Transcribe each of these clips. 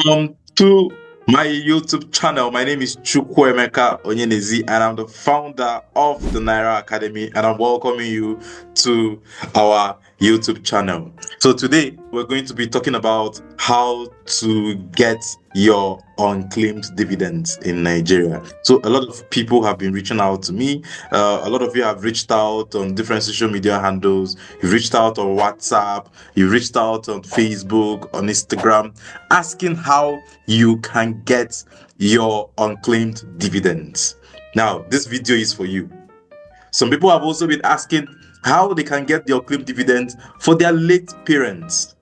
Welcome to my YouTube channel. My name is Chukwuemeka Onyenezi and I'm the founder of the Naira Academy, and I'm welcoming you to our YouTube channel. So today we're going to be talking about how to get your unclaimed dividends in Nigeria. So a lot of people have been reaching out to me. A lot of you have reached out on different social media handles. You've reached out on WhatsApp. You've reached out on Facebook, on Instagram, asking how you can get your unclaimed dividends. Now, this video is for you. Some people have also been asking how they can get their unclaimed dividends for their late parents,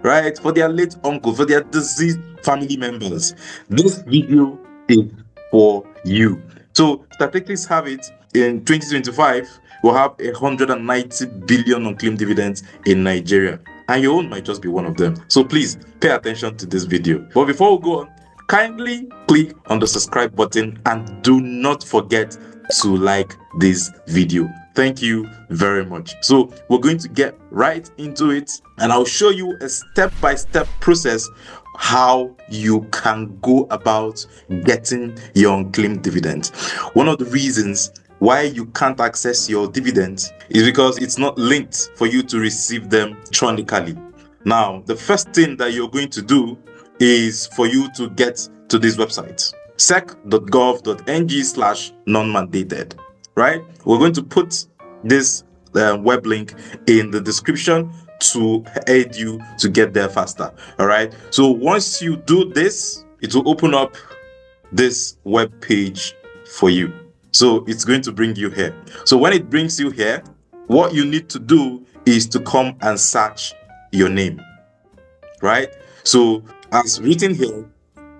right? For their late uncle, for their deceased family members. This video is for you. So statistics have it in 2025, we'll have 190 billion unclaimed dividends in Nigeria, and your own might just be one of them. So please pay attention to this video. But before we go on, kindly click on the subscribe button and do not forget to like this video. Thank you very much. So we're going to get right into it, and I'll show you a step-by-step process how you can go about getting your unclaimed dividends. One of the reasons why you can't access your dividends is because it's not linked for you to receive them electronically. Now, the first thing that you're going to do is for you to get to this website, sec.gov.ng/non-mandated, right? We're going to put this web link in the description to aid you to get there faster. All right, so once you do this, it will open up this web page for you. So it's going to bring you here. So when it brings you here, what you need to do is to come and search your name, right? So as written here,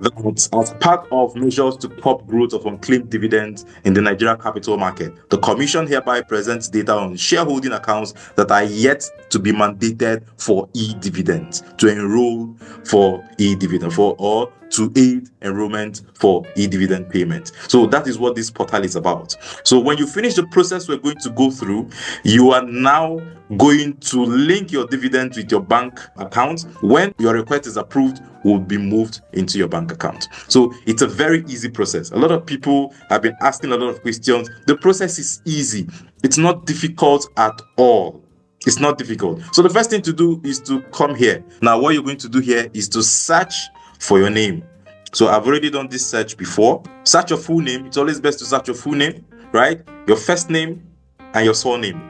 that as part of measures to curb growth of unclaimed dividends in the Nigerian capital market, the Commission hereby presents data on shareholding accounts that are yet to be mandated for e-dividends, to enroll for e-dividend or to aid enrollment for e-dividend payment. So that is what this portal is about. So when you finish the process we're going to go through, you are now going to link your dividend with your bank account. When your request is approved, will be moved into your bank account. So it's a very easy process. A lot of people have been asking a lot of questions. The process is easy. It's not difficult at all. It's not difficult. So the first thing to do is to come here. Now, what you're going to do here is to search for your name. So I've already done this search before. Search your full name. It's always best to search your full name, right? Your first name and your surname,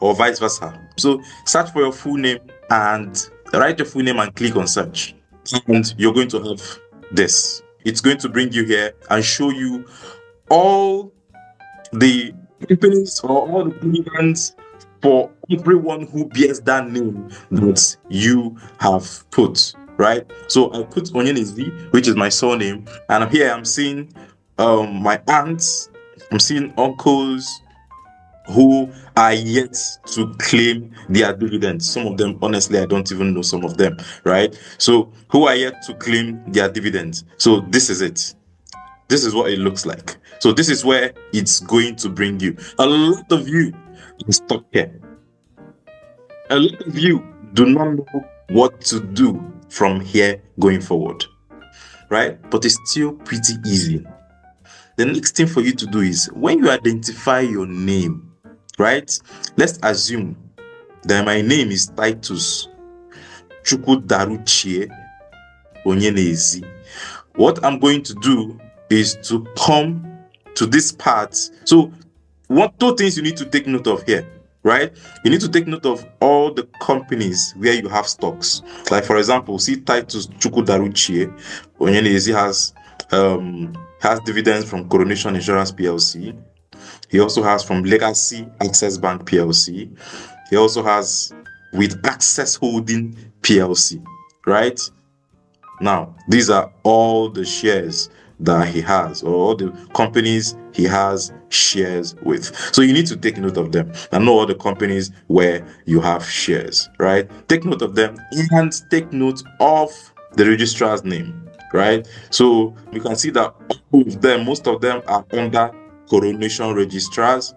or vice versa. So search for your full name and write your full name and click on search. And you're going to have this. It's going to bring you here and show you all the companies or all the dividends for everyone who bears that name that you have put, right? So I put Onyenezi, which is my surname, and here I'm seeing my aunts, I'm seeing uncles who are yet to claim their dividends. Some of them, honestly, I don't even know some of them, right? So who are yet to claim their dividends. So this is it. This is what it looks like. So this is where it's going to bring you. A lot of you are stuck here. A lot of you do not know what to do from here going forward, right? But it's still pretty easy. The next thing for you to do is when you identify your name, right? Let's assume that my name is Titus Chukwudaruchie Onyenezi. What I'm going to do is to come to this part. So two things you need to take note of here, right? You need to take note of all the companies where you have stocks. Like for example, see Titus Chukwudaruchie Onyenezi has dividends from Coronation Insurance PLC. He also has from Legacy Access Bank PLC. He also has with Access Holding PLC, right? Now, these are all the shares that he has, or all the companies he has shares with. So you need to take note of them and know all the companies where you have shares, right? Take note of them and take note of the registrar's name, right? So you can see that all of them, most of them are under Coronation Registrars,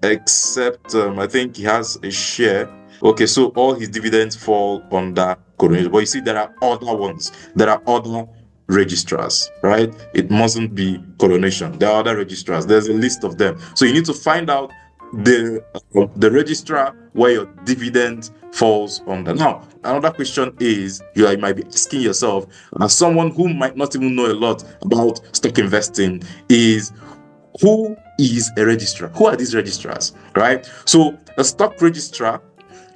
except I think he has a share. Okay, so all his dividends fall under coronation. But you see, there are other ones. There are other registrars, right? It mustn't be coronation. There are other registrars. There's a list of them. So you need to find out the registrar where your dividend falls under. Now, another question is, you might be asking yourself, as someone who might not even know a lot about stock investing, is who is a registrar? Who are these registrars, right? So a stock registrar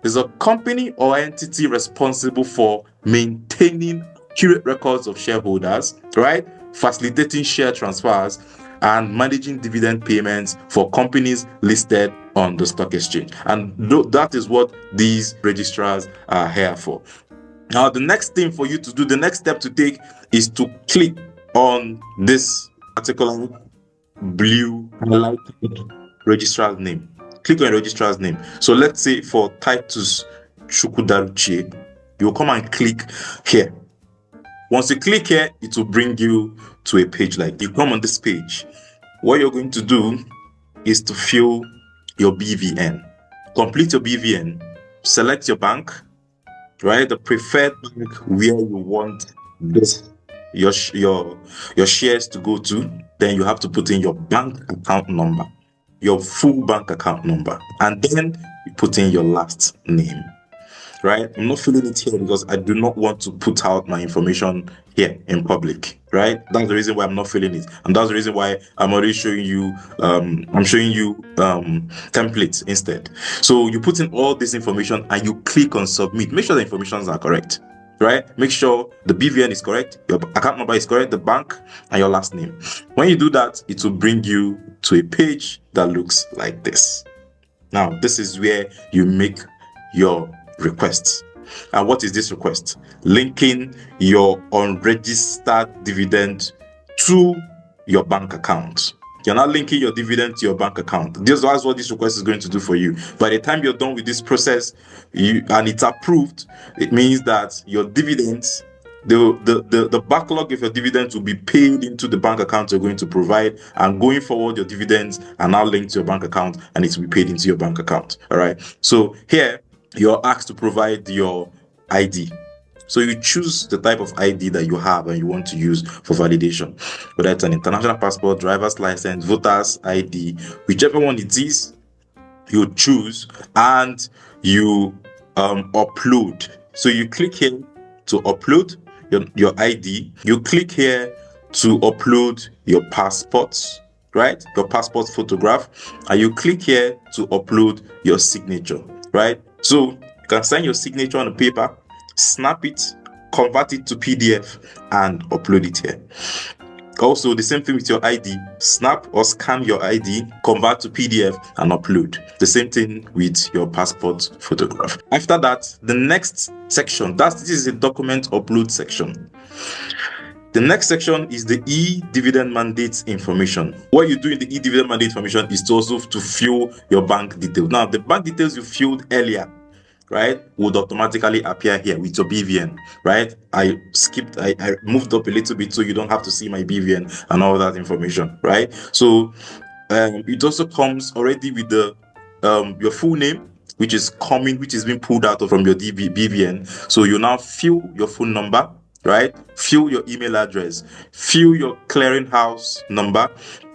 is a company or entity responsible for maintaining accurate records of shareholders, right? Facilitating share transfers and managing dividend payments for companies listed on the stock exchange. And that is what these registrars are here for. Now, the next thing for you to do, the next step to take, is to click on this particular blue highlighted registrar's name. Click on registrar's name. So let's say for Titus Chukwudaruchie, you will come and click here. Once you click here, it will bring you to a page like you come on this page. What you're going to do is to fill your BVN. Complete your BVN. Select your bank, right? The preferred bank where you want this your shares to go to. Then you have to put in your bank account number, your full bank account number, and then you put in your last name, right? I'm not filling it here because I do not want to put out my information here in public, right? That's the reason why I'm not filling it, and that's the reason why I'm already showing you templates instead. So you put in all this information and you click on submit. Make sure the informations are correct, right? Make sure the BVN is correct, your account number is correct, the bank, and your last name. When you do that, it will bring you to a page that looks like this. Now, this is where you make your requests. And what is this request? Linking your unregistered dividend to your bank account. You're not linking your dividend to your bank account. That's what this request is going to do for you. By the time you're done with this process, and it's approved, it means that your dividends, the backlog of your dividends will be paid into the bank account you're going to provide, and going forward, your dividends are now linked to your bank account and it will be paid into your bank account. All right. So here, you're asked to provide your ID. So you choose the type of ID that you have and you want to use for validation, whether it's an international passport, driver's license, voter's ID, whichever one it is, you choose and you upload. So you click here to upload your ID. You click here to upload your passports, right? Your passport photograph, and you click here to upload your signature, right? So you can sign your signature on the paper, snap it, convert it to PDF, and upload it here. Also, the same thing with your ID. Snap or scan your ID, convert to PDF, and upload. The same thing with your passport photograph. After that, the next section, this is a document upload section. The next section is the e-dividend mandate information. What you do in the e-dividend mandate information is also to fill your bank details. Now, the bank details you filled earlier, right, would automatically appear here with your BVN, right? I moved up a little bit so you don't have to see my BVN and all that information, right? So it also comes already with the your full name, which is being pulled out from your BVN. So you now fill your phone number, right? Fill your email address, fill your clearinghouse number.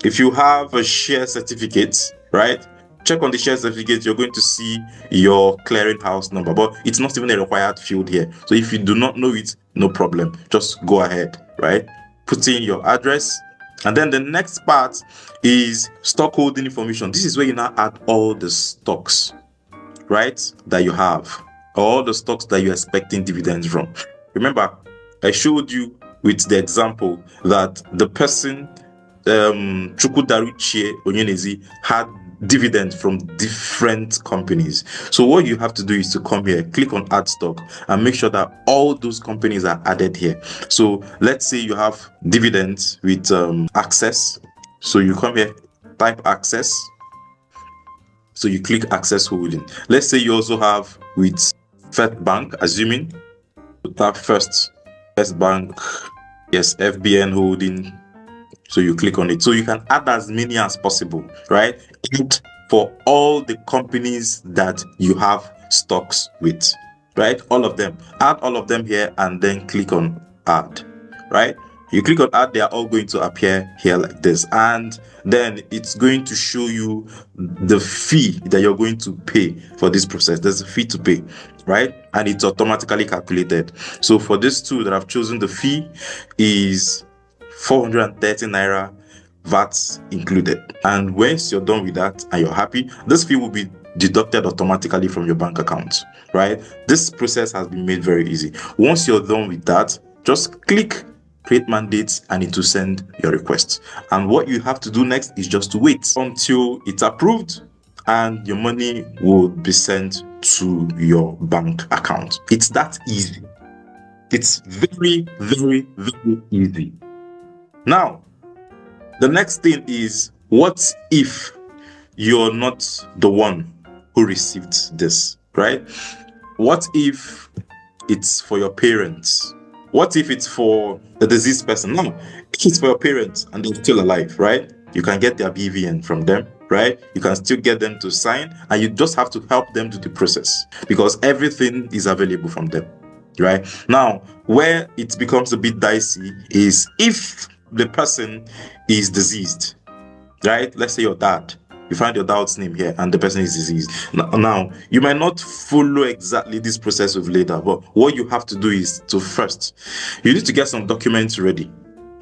If you have a share certificate, right, check on the share certificate, you're going to see your clearinghouse number, but it's not even a required field here. So if you do not know it, no problem, just go ahead, right? Put in your address. And then the next part is stock holding information. This is where you now add all the stocks, right, that you have, all the stocks that you're expecting dividends from. Remember, I showed you with the example that the person, Chukwudaruchie Onyenezi, had dividends from different companies. So what you have to do is to come here, click on add stock, and make sure that all those companies are added here. So let's say you have dividends with Access. So you come here, type Access. So you click Access Holding. Let's say you also have with First Bank, assuming you tap First Bank, yes, FBN Holding. So you click on it. So you can add as many as possible, right? And for all the companies that you have stocks with. right? All of them. Add all of them here and then click on add, right? You click on add, they are all going to appear here like this, and then it's going to show you the fee that you're going to pay for this process. There's a fee to pay, right? And it's automatically calculated. So for this two that I've chosen, the fee is 430 naira, VAT included. And once you're done with that and you're happy, this fee will be deducted automatically from your bank account, right? This process has been made very easy. Once you're done with that, just click create mandates and it will send your request. And what you have to do next is just to wait until it's approved and your money will be sent to your bank account. It's that easy. It's very, very, very easy. Now, the next thing is, what if you're not the one who received this, right? What if it's for your parents? What if it's for a deceased person? No, if it's for your parents and they're still alive, right? You can get their BVN from them, right? You can still get them to sign, and you just have to help them do the process because everything is available from them, right? Now, where it becomes a bit dicey is if the person is deceased, right? Let's say your dad. You find your dad's name here and the person is deceased. Now, you might not follow exactly this process we've laid out, but what you have to do is to first, you need to get some documents ready,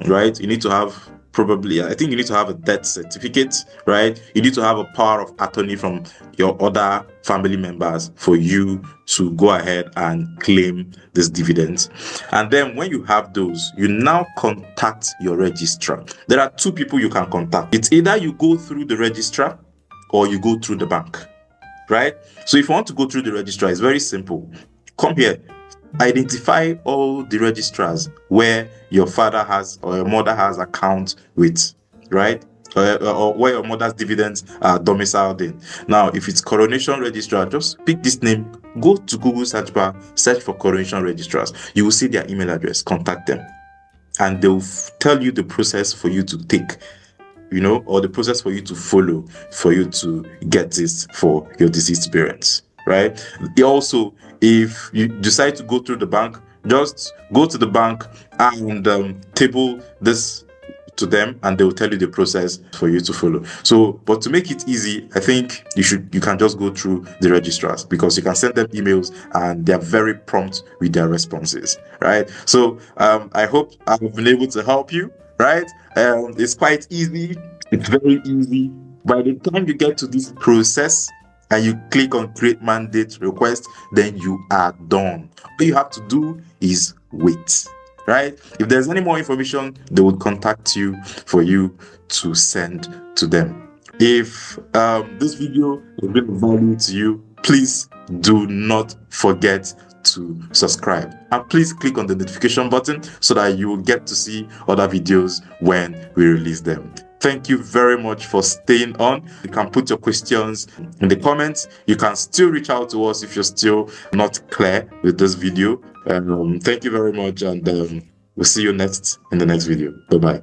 right? You need to have I think you need to have a death certificate, right? You need to have a power of attorney from your other family members for you to go ahead and claim this dividend. And then when you have those, you now contact your registrar. There are two people you can contact. It's either you go through the registrar or you go through the bank, right? So if you want to go through the registrar, it's very simple. Come here. Identify all the registrars where your father has or your mother has account with, right? Or where your mother's dividends are domiciled in. Now, if it's Coronation Registrar, just pick this name, go to Google search bar, search for Coronation Registrars. You will see their email address, contact them, and they'll tell you the process for you to take, or the process for you to follow for you to get this for your deceased parents, right? Also, if you decide to go through the bank, just go to the bank and table this to them, and they will tell you the process for you to follow. So, but to make it easy, I think you can just go through the registrars because you can send them emails and they are very prompt with their responses, right? So, I hope I've been able to help you, right? It's quite easy. It's very easy. By the time you get to this process and you click on create mandate request, then you are done. All you have to do is wait, right? If there's any more information, they would contact you for you to send to them. If this video has been of value to you, please do not forget to subscribe, and please click on the notification button so that you will get to see other videos when we release them. Thank you very much for staying on. You can put your questions in the comments. You can still reach out to us if you're still not clear with this video. Thank you very much, and we'll see you in the next video. Bye-bye.